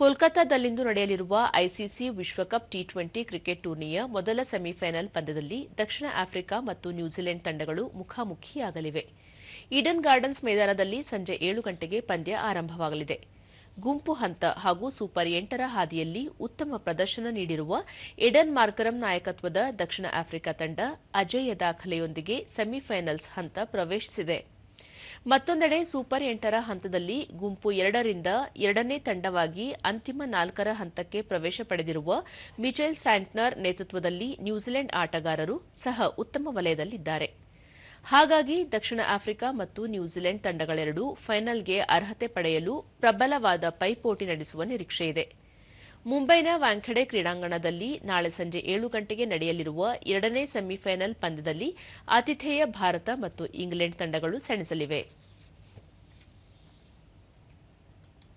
ಕೋಲ್ಕತಾದಲ್ಲಿಂದು ನಡೆಯಲಿರುವ ಐಸಿಸಿ ವಿಶ್ವಕಪ್ T20 cricket ಟೂರ್ನಿಯ ಮೊದಲ ಸೆಮಿಫೈನಲ್ ಪಂದ್ಯದಲ್ಲಿ ದಕ್ಷಿಣ ಆಫ್ರಿಕಾ ಮತ್ತು ನ್ಯೂಜಿಲೆಂಡ್ ತಂಡಗಳು ಮುಖಾಮುಖಿಯಾಗಲಿವೆ. ಈಡನ್ ಗಾರ್ಡನ್ಸ್ ಮೈದಾನದಲ್ಲಿ ಸಂಜೆ 7 ಗಂಟೆಗೆ ಪಂದ್ಯ ಆರಂಭವಾಗಲಿದೆ. ಗುಂಪು ಹಂತ ಹಾಗೂ ಸೂಪರ್ 8ರ ಹಾದಿಯಲ್ಲಿ ಉತ್ತಮ ಪ್ರದರ್ಶನ ನೀಡಿರುವ ಎಡನ್ ಮಾರ್ಕರಂ ನಾಯಕತ್ವದ ದಕ್ಷಿಣ ಆಫ್ರಿಕಾ ತಂಡ ಅಜೇಯ ದಾಖಲೆಯೊಂದಿಗೆ ಸೆಮಿಫೈನಲ್ಸ್ ಹಂತ ಪ್ರವೇಶಿಸಿದೆ. ಮತ್ತೊಂದೆಡೆ ಸೂಪರ್ 8ರ ಹಂತದಲ್ಲಿ ಗುಂಪು 2ರಿಂದ 2ನೇ ತಂಡವಾಗಿ ಅಂತಿಮ 4ರ ಹಂತಕ್ಕೆ ಪ್ರವೇಶ ಪಡೆದಿರುವ ಮಿಚೆಲ್ ಸ್ಯಾಂಟ್ನರ್ ನೇತೃತ್ವದಲ್ಲಿ ನ್ಯೂಜಿಲೆಂಡ್ ಆಟಗಾರರು ಸಹ ಉತ್ತಮ ವಲಯದಲ್ಲಿದ್ದಾರೆ. ಹಾಗಾಗಿ ದಕ್ಷಿಣ ಆಫ್ರಿಕಾ ಮತ್ತು ನ್ಯೂಜಿಲೆಂಡ್ ತಂಡಗಳೆರಡೂ ಫೈನಲ್ಗೆ ಅರ್ಹತೆ ಪಡೆಯಲು ಪ್ರಬಲವಾದ ಪೈಪೋಟಿ ನಡೆಸುವ ನಿರೀಕ್ಷೆಯಿದೆ. ಮುಂಬೈನ ವಾಂಖೆಡೆ ಕ್ರೀಡಾಂಗಣದಲ್ಲಿ ನಾಳೆ ಸಂಜೆ 7 ಗಂಟೆಗೆ ನಡೆಯಲಿರುವ 2ನೇ ಸೆಮಿಫೈನಲ್ ಪಂದ್ಯದಲ್ಲಿ ಆತಿಥೇಯ ಭಾರತ ಮತ್ತು ಇಂಗ್ಲೆಂಡ್ ತಂಡಗಳು ಸೆಣಸಲಿವೆ.